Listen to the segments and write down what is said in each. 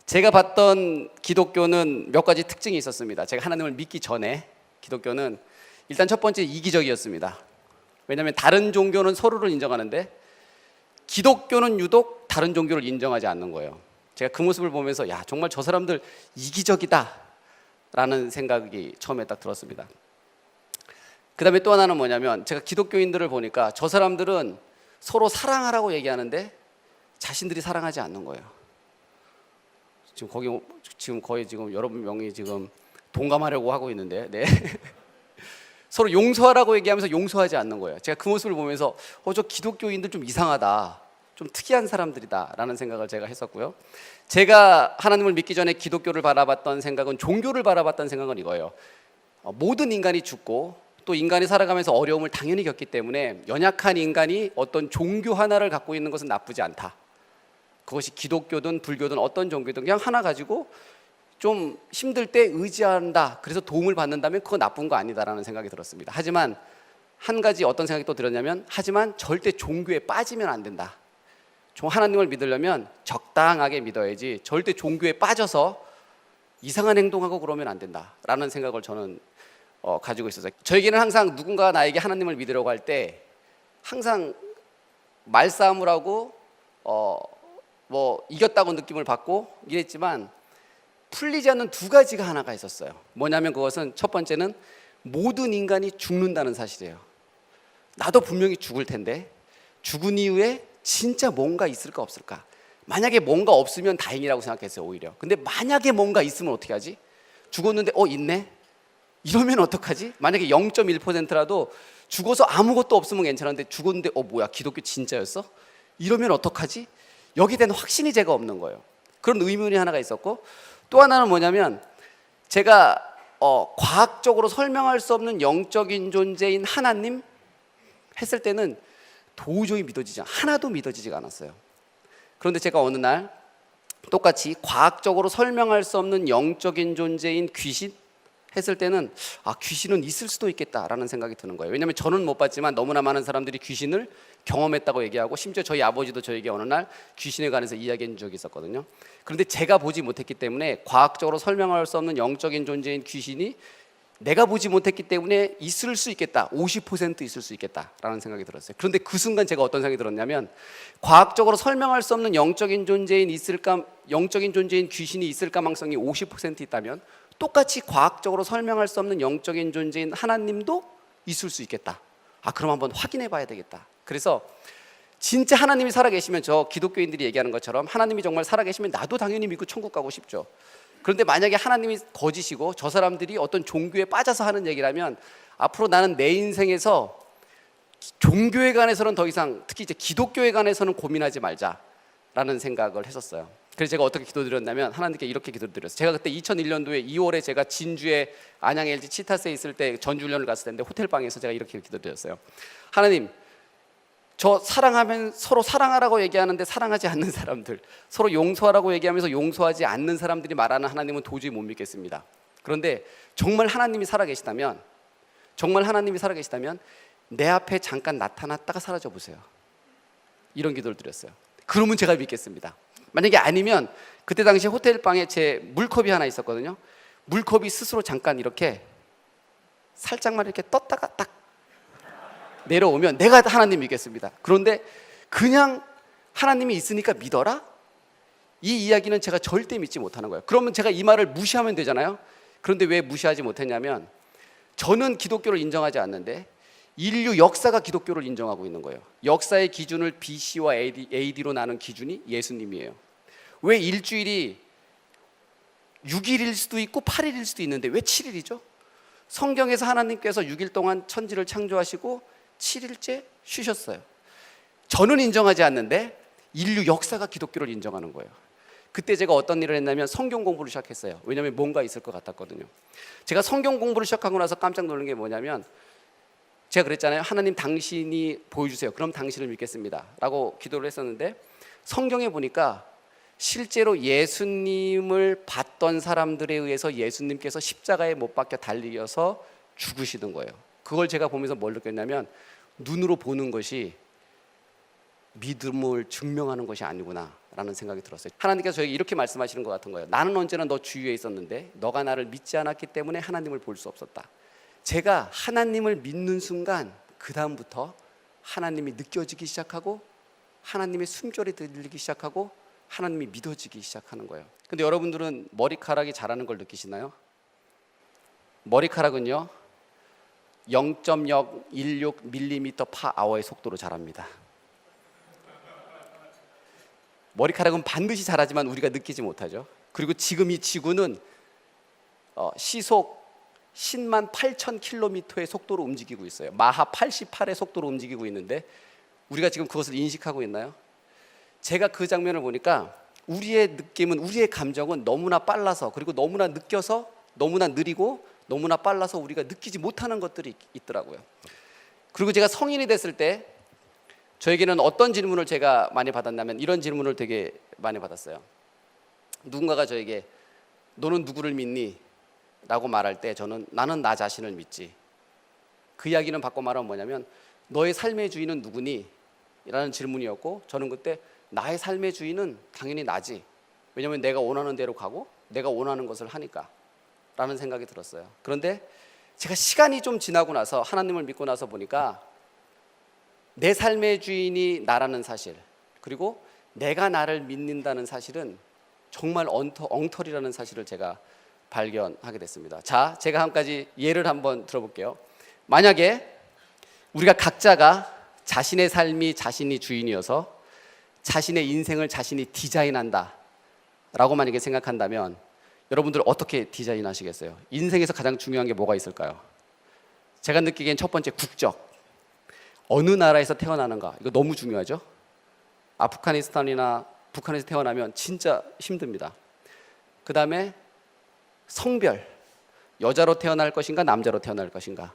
제가 봤던 기독교는 몇 가지 특징이 있었습니다. 제가 하나님을 믿기 전에 기독교는 일단 첫 번째 이기적이었습니다. 왜냐하면 다른 종교는 서로를 인정하는데 기독교는 유독 다른 종교를 인정하지 않는 거예요. 제가 그 모습을 보면서 야, 정말 저 사람들 이기적이다 라는 생각이 처음에 딱 들었습니다. 그 다음에 또 하나는 뭐냐면 제가 기독교인들을 보니까 저 사람들은 서로 사랑하라고 얘기하는데 자신들이 사랑하지 않는 거예요. 지금 거의 여러 명이 지금 동감하려고 하고 있는데, 네. 서로 용서하라고 얘기하면서 용서하지 않는 거예요. 제가 그 모습을 보면서 저 기독교인들 좀 이상하다, 좀 특이한 사람들이다라는 생각을 제가 했었고요. 제가 하나님을 믿기 전에 기독교를 바라봤던 생각은, 종교를 바라봤던 생각은 이거예요. 모든 인간이 죽고 또 인간이 살아가면서 어려움을 당연히 겪기 때문에 연약한 인간이 어떤 종교 하나를 갖고 있는 것은 나쁘지 않다. 그것이 기독교든 불교든 어떤 종교든 그냥 하나 가지고 좀 힘들 때 의지한다, 그래서 도움을 받는다면 그거 나쁜 거 아니다라는 생각이 들었습니다. 하지만 한 가지 어떤 생각이 또 들었냐면, 하지만 절대 종교에 빠지면 안 된다. 하나님을 믿으려면 적당하게 믿어야지 절대 종교에 빠져서 이상한 행동하고 그러면 안 된다라는 생각을 저는 가지고 있었어요. 저에게는 항상 누군가 나에게 하나님을 믿으려고 할 때 항상 말싸움을 하고 이겼다고 느낌을 받고 이랬지만 풀리지 않는 두 가지가 하나가 있었어요. 뭐냐면 그것은 첫 번째는 모든 인간이 죽는다는 사실이에요. 나도 분명히 죽을 텐데 죽은 이후에 진짜 뭔가 있을까 없을까? 만약에 뭔가 없으면 다행이라고 생각했어요, 오히려. 근데 만약에 뭔가 있으면 어떻게 하지? 죽었는데 있네? 이러면 어떡하지? 만약에 0.1%라도 죽어서 아무것도 없으면 괜찮은데 죽었는데 뭐야, 기독교 진짜였어? 이러면 어떡하지? 여기에 대한 확신이 제가 없는 거예요. 그런 의문이 하나가 있었고, 또 하나는 뭐냐면 제가 과학적으로 설명할 수 없는 영적인 존재인 하나님 했을 때는 도저히 하나도 믿어지지가 않았어요. 그런데 제가 어느 날 똑같이 과학적으로 설명할 수 없는 영적인 존재인 귀신 했을 때는 귀신은 있을 수도 있겠다라는 생각이 드는 거예요. 왜냐하면 저는 못 봤지만 너무나 많은 사람들이 귀신을 경험했다고 얘기하고, 심지어 저희 아버지도 저에게 어느 날 귀신에 관해서 이야기한 적이 있었거든요. 그런데 제가 보지 못했기 때문에 과학적으로 설명할 수 없는 영적인 존재인 귀신이 내가 보지 못했기 때문에 있을 수 있겠다, 50% 있을 수 있겠다라는 생각이 들었어요. 그런데 그 순간 제가 어떤 생각이 들었냐면, 과학적으로 설명할 수 없는 영적인 존재인 귀신이 있을 가능성이 50% 있다면 똑같이 과학적으로 설명할 수 없는 영적인 존재인 하나님도 있을 수 있겠다. 그럼 한번 확인해 봐야 되겠다. 그래서 진짜 하나님이 살아계시면, 저 기독교인들이 얘기하는 것처럼 하나님이 정말 살아계시면 나도 당연히 믿고 천국 가고 싶죠. 그런데 만약에 하나님이 거짓이고 저 사람들이 어떤 종교에 빠져서 하는 얘기라면, 앞으로 나는 내 인생에서 종교에 관해서는 더 이상, 특히 이제 기독교에 관해서는 고민하지 말자라는 생각을 했었어요. 그래서 제가 어떻게 기도드렸냐면, 하나님께 이렇게 기도드렸어요. 제가 그때 2001년도에 2월에 제가 진주에 안양 LG 치타스에 있을 때 전주훈련을 갔을 때인데, 호텔방에서 제가 이렇게 기도드렸어요. 하나님, 저 사랑하면 서로 사랑하라고 얘기하는데 사랑하지 않는 사람들, 서로 용서하라고 얘기하면서 용서하지 않는 사람들이 말하는 하나님은 도저히 못 믿겠습니다. 그런데 정말 하나님이 살아계시다면 내 앞에 잠깐 나타났다가 사라져 보세요. 이런 기도를 드렸어요. 그러면 제가 믿겠습니다. 만약에 아니면 그때 당시 호텔방에 제 물컵이 하나 있었거든요. 물컵이 스스로 잠깐 이렇게 살짝만 이렇게 떴다가 딱 내려오면 내가 하나님 믿겠습니다. 그런데 그냥 하나님이 있으니까 믿어라? 이 이야기는 제가 절대 믿지 못하는 거예요. 그러면 제가 이 말을 무시하면 되잖아요. 그런데 왜 무시하지 못했냐면, 저는 기독교를 인정하지 않는데 인류 역사가 기독교를 인정하고 있는 거예요. 역사의 기준을 BC와 AD로 나눈 기준이 예수님이에요. 왜 일주일이 6일일 수도 있고 8일일 수도 있는데 왜 7일이죠? 성경에서 하나님께서 6일 동안 천지를 창조하시고 7일째 쉬셨어요. 저는 인정하지 않는데 인류 역사가 기독교를 인정하는 거예요. 그때 제가 어떤 일을 했냐면 성경 공부를 시작했어요. 왜냐하면 뭔가 있을 것 같았거든요. 제가 성경 공부를 시작하고 나서 깜짝 놀란 게 뭐냐면, 제가 그랬잖아요. 하나님 당신이 보여주세요. 그럼 당신을 믿겠습니다 라고 기도를 했었는데, 성경에 보니까 실제로 예수님을 봤던 사람들에 의해서 예수님께서 십자가에 못 박혀 달리셔서 죽으시는 거예요. 그걸 제가 보면서 뭘 느꼈냐면, 눈으로 보는 것이 믿음을 증명하는 것이 아니구나라는 생각이 들었어요. 하나님께서 저에게 이렇게 말씀하시는 것 같은 거예요. 나는 언제나 너 주위에 있었는데 너가 나를 믿지 않았기 때문에 하나님을 볼 수 없었다. 제가 하나님을 믿는 순간 그 다음부터 하나님이 느껴지기 시작하고 하나님의 숨결이 들리기 시작하고 하나님이 믿어지기 시작하는 거예요. 근데 여러분들은 머리카락이 자라는 걸 느끼시나요? 머리카락은요 0.016mm/h의 속도로 자랍니다. 머리카락은 반드시 자라지만 우리가 느끼지 못하죠. 그리고 지금 이 지구는 시속 10만 8천 킬로미터의 속도로 움직이고 있어요. 마하 88의 속도로 움직이고 있는데 우리가 지금 그것을 인식하고 있나요? 제가 그 장면을 보니까 우리의 느낌은, 우리의 감정은 너무나 빨라서, 그리고 너무나 느껴서, 너무나 느리고 너무나 빨라서 우리가 느끼지 못하는 것들이 있더라고요. 그리고 제가 성인이 됐을 때 저에게는 어떤 질문을 제가 많이 받았냐면 이런 질문을 되게 많이 받았어요. 누군가가 저에게 너는 누구를 믿니? 라고 말할 때 저는 나는 나 자신을 믿지. 그 이야기는 바꿔 말하면 뭐냐면 너의 삶의 주인은 누구니? 라는 질문이었고 저는 그때 나의 삶의 주인은 당연히 나지. 왜냐하면 내가 원하는 대로 가고 내가 원하는 것을 하니까 라는 생각이 들었어요. 그런데 제가 시간이 좀 지나고 나서 하나님을 믿고 나서 보니까 내 삶의 주인이 나라는 사실, 그리고 내가 나를 믿는다는 사실은 정말 엉터리라는 사실을 제가 발견하게 됐습니다. 자, 제가 한 가지 예를 한번 들어볼게요. 만약에 우리가 각자가 자신의 삶이 자신이 주인이어서 자신의 인생을 자신이 디자인한다 라고 만약에 생각한다면 여러분들 어떻게 디자인하시겠어요? 인생에서 가장 중요한 게 뭐가 있을까요? 제가 느끼기엔 첫 번째 국적. 어느 나라에서 태어나는가, 이거 너무 중요하죠. 아프가니스탄이나 북한에서 태어나면 진짜 힘듭니다. 그 다음에 성별, 여자로 태어날 것인가 남자로 태어날 것인가,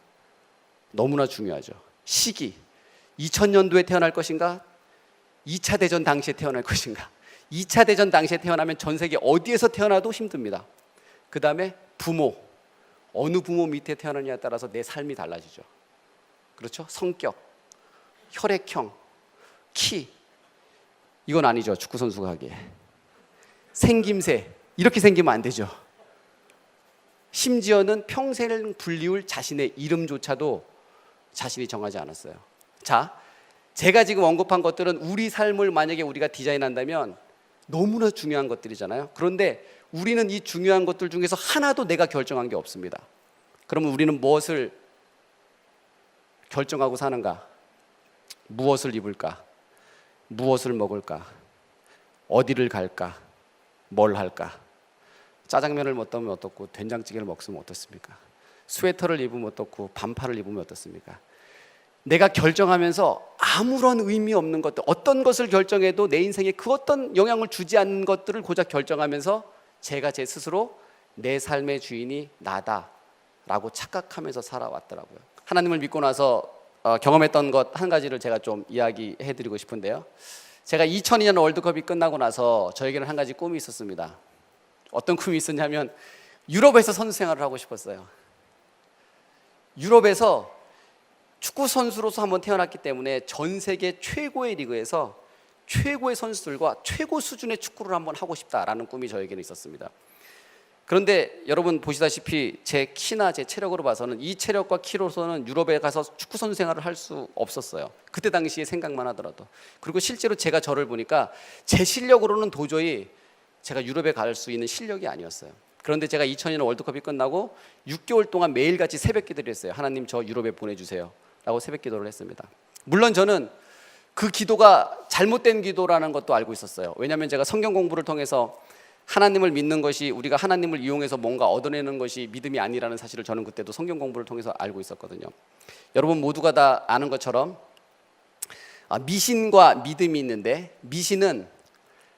너무나 중요하죠. 시기, 2000년도에 태어날 것인가 2차 대전 당시에 태어날 것인가. 2차 대전 당시에 태어나면 전 세계 어디에서 태어나도 힘듭니다. 그 다음에 부모, 어느 부모 밑에 태어나느냐에 따라서 내 삶이 달라지죠. 그렇죠? 성격, 혈액형, 키, 이건 아니죠. 축구선수가 하기에. 생김새, 이렇게 생기면 안 되죠. 심지어는 평생을 불리울 자신의 이름조차도 자신이 정하지 않았어요. 자, 제가 지금 언급한 것들은 우리 삶을 만약에 우리가 디자인한다면 너무나 중요한 것들이잖아요. 그런데 우리는 이 중요한 것들 중에서 하나도 내가 결정한 게 없습니다. 그러면 우리는 무엇을 결정하고 사는가? 무엇을 입을까? 무엇을 먹을까? 어디를 갈까? 뭘 할까? 짜장면을 먹으면 어떻고 된장찌개를 먹으면 어떻습니까? 스웨터를 입으면 어떻고 반팔을 입으면 어떻습니까? 내가 결정하면서 아무런 의미 없는 것들, 어떤 것을 결정해도 내 인생에 그 어떤 영향을 주지 않는 것들을 고작 결정하면서 제가 제 스스로 내 삶의 주인이 나다라고 착각하면서 살아왔더라고요. 하나님을 믿고 나서 경험했던 것 한 가지를 제가 좀 이야기해드리고 싶은데요. 제가 2002년 월드컵이 끝나고 나서 저에게는 한 가지 꿈이 있었습니다. 어떤 꿈이 있었냐면 유럽에서 선수 생활을 하고 싶었어요. 유럽에서 축구 선수로서 한번 태어났기 때문에 전 세계 최고의 리그에서 최고의 선수들과 최고 수준의 축구를 한번 하고 싶다라는 꿈이 저에게는 있었습니다. 그런데 여러분 보시다시피 제 키나 제 체력으로 봐서는 이 체력과 키로서는 유럽에 가서 축구 선수 생활을 할 수 없었어요. 그때 당시에 생각만 하더라도. 그리고 실제로 제가 저를 보니까 제 실력으로는 도저히 제가 유럽에 갈 수 있는 실력이 아니었어요. 그런데 제가 2002년 월드컵이 끝나고 6개월 동안 매일같이 새벽 기도를 했어요. 하나님, 저 유럽에 보내주세요 라고 새벽 기도를 했습니다. 물론 저는 그 기도가 잘못된 기도라는 것도 알고 있었어요. 왜냐하면 제가 성경 공부를 통해서 하나님을 믿는 것이, 우리가 하나님을 이용해서 뭔가 얻어내는 것이 믿음이 아니라는 사실을 저는 그때도 성경 공부를 통해서 알고 있었거든요. 여러분 모두가 다 아는 것처럼 미신과 믿음이 있는데, 미신은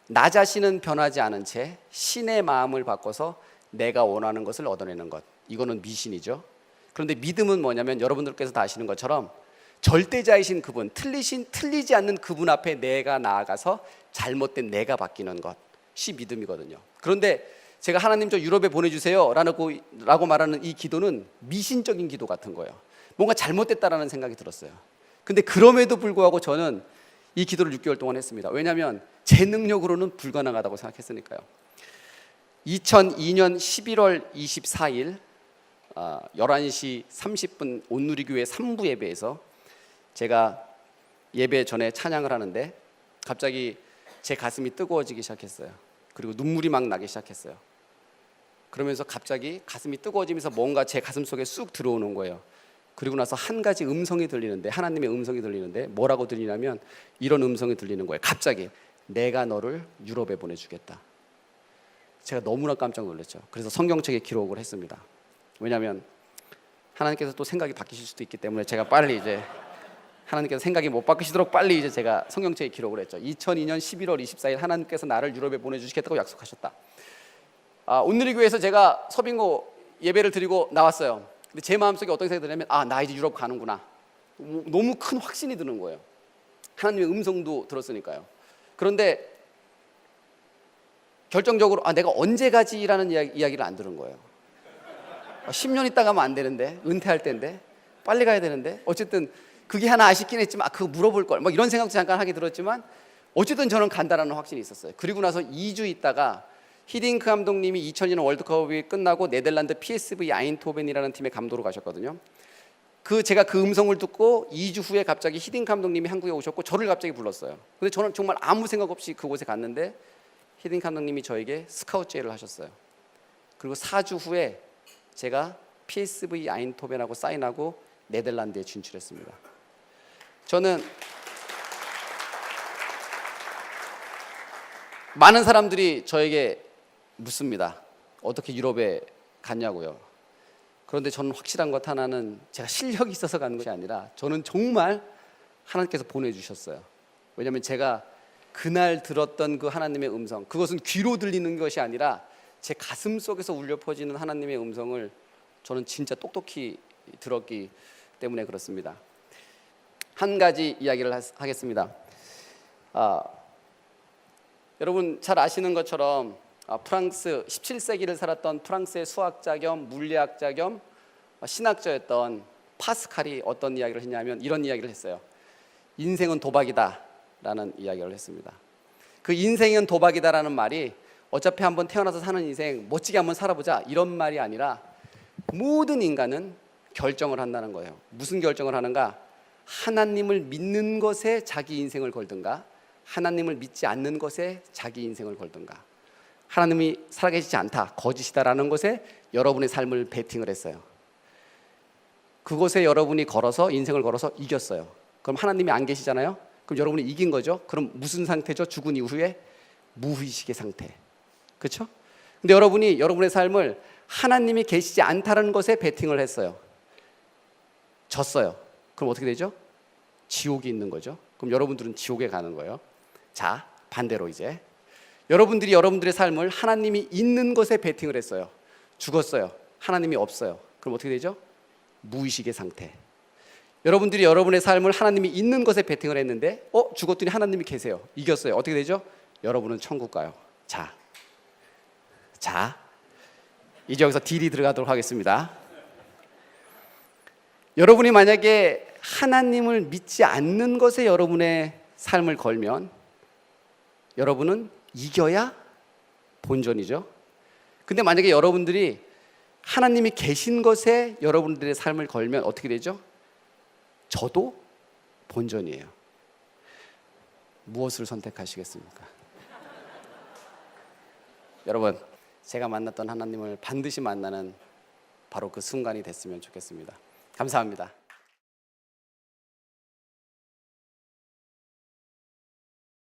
나 자신은 변하지 않은 채 신의 마음을 바꿔서 내가 원하는 것을 얻어내는 것, 이거는 미신이죠. 그런데 믿음은 뭐냐면 여러분들께서 다 아시는 것처럼 절대자이신 그분, 틀리지 않는 그분 앞에 내가 나아가서 잘못된 내가 바뀌는 것이 믿음이거든요. 그런데 제가 하나님 저 유럽에 보내주세요 라고 말하는 이 기도는 미신적인 기도 같은 거예요. 뭔가 잘못됐다라는 생각이 들었어요. 근데 그럼에도 불구하고 저는 이 기도를 6개월 동안 했습니다. 왜냐하면 제 능력으로는 불가능하다고 생각했으니까요. 2002년 11월 24일 11시 30분 온누리교회 3부 예배에서 제가 예배 전에 찬양을 하는데 갑자기 제 가슴이 뜨거워지기 시작했어요. 그리고 눈물이 막 나기 시작했어요. 그러면서 갑자기 가슴이 뜨거워지면서 뭔가 제 가슴 속에 쑥 들어오는 거예요. 그리고 나서 한 가지 음성이 들리는데, 하나님의 음성이 들리는데 뭐라고 들리냐면 이런 음성이 들리는 거예요. 갑자기 내가 너를 유럽에 보내주겠다. 제가 너무나 깜짝 놀랐죠. 그래서 성경책에 기록을 했습니다. 왜냐하면 하나님께서 또 생각이 바뀌실 수도 있기 때문에 제가 빨리 이제 하나님께서 생각이 못 바뀌시도록 빨리 이제 제가 성경책에 기록을 했죠. 2002년 11월 24일 하나님께서 나를 유럽에 보내주시겠다고 약속하셨다. 온누리교회에서 제가 서빙고 예배를 드리고 나왔어요. 근데 제 마음속에 어떤 생각이 드냐면 나 이제 유럽 가는구나. 너무 큰 확신이 드는 거예요. 하나님의 음성도 들었으니까요. 그런데 결정적으로 내가 언제 가지라는 이야기를 안 들은 거예요. 10년 있다 가면 안 되는데, 은퇴할 때인데, 빨리 가야 되는데, 어쨌든 그게 하나 아쉽긴 했지만 그거 물어볼 걸, 이런 생각도 잠깐 하게 들었지만 어쨌든 저는 간다라는 확신이 있었어요. 그리고 나서 2주 있다가 히딩크 감독님이 2002년 월드컵이 끝나고 네덜란드 PSV 아인토벤이라는 팀의 감독으로 가셨거든요. 제가 그 음성을 듣고 2주 후에 갑자기 히딩크 감독님이 한국에 오셨고 저를 갑자기 불렀어요. 근데 저는 정말 아무 생각 없이 그곳에 갔는데 히딩크 감독님이 저에게 스카우트 제의를 하셨어요. 그리고 4주 후에 제가 PSV 아인토벤하고 사인하고 네덜란드에 진출했습니다. 저는 많은 사람들이 저에게 묻습니다. 어떻게 유럽에 갔냐고요. 그런데 저는 확실한 것 하나는 제가 실력이 있어서 가는 것이 아니라 저는 정말 하나님께서 보내주셨어요. 왜냐하면 제가 그날 들었던 그 하나님의 음성, 그것은 귀로 들리는 것이 아니라 제 가슴 속에서 울려 퍼지는 하나님의 음성을 저는 진짜 똑똑히 들었기 때문에 그렇습니다. 한 가지 이야기를 하겠습니다. 여러분 잘 아시는 것처럼 프랑스 17세기를 살았던 프랑스의 수학자 겸 물리학자 겸 신학자였던 파스칼이 어떤 이야기를 했냐면 이런 이야기를 했어요. 인생은 도박이다 라는 이야기를 했습니다. 그 인생은 도박이다 라는 말이 어차피 한번 태어나서 사는 인생 멋지게 한번 살아보자 이런 말이 아니라 모든 인간은 결정을 한다는 거예요. 무슨 결정을 하는가? 하나님을 믿는 것에 자기 인생을 걸든가 하나님을 믿지 않는 것에 자기 인생을 걸든가 하나님이 살아계시지 않다, 거짓이다라는 것에 여러분의 삶을 베팅을 했어요. 그곳에 여러분이 걸어서 인생을 걸어서 이겼어요. 그럼 하나님이 안 계시잖아요. 그럼 여러분이 이긴 거죠. 그럼 무슨 상태죠? 죽은 이후에 무의식의 상태. 그렇죠? 근데 여러분이 여러분의 삶을 하나님이 계시지 않다는 것에 베팅을 했어요. 졌어요. 그럼 어떻게 되죠? 지옥이 있는 거죠. 그럼 여러분들은 지옥에 가는 거예요. 자, 반대로 이제 여러분들이 여러분들의 삶을 하나님이 있는 것에 베팅을 했어요. 죽었어요. 하나님이 없어요. 그럼 어떻게 되죠? 무의식의 상태. 여러분들이 여러분의 삶을 하나님이 있는 것에 베팅을 했는데 죽었더니 하나님이 계세요. 이겼어요. 어떻게 되죠? 여러분은 천국 가요. 자, 이제 여기서 딜이 들어가도록 하겠습니다. 여러분이 만약에 하나님을 믿지 않는 것에 여러분의 삶을 걸면 여러분은 이겨야 본전이죠. 근데 만약에 여러분들이 하나님이 계신 것에 여러분들의 삶을 걸면 어떻게 되죠? 저도 본전이에요. 무엇을 선택하시겠습니까? 여러분, 제가 만났던 하나님을 반드시 만나는 바로 그 순간이 됐으면 좋겠습니다. 감사합니다.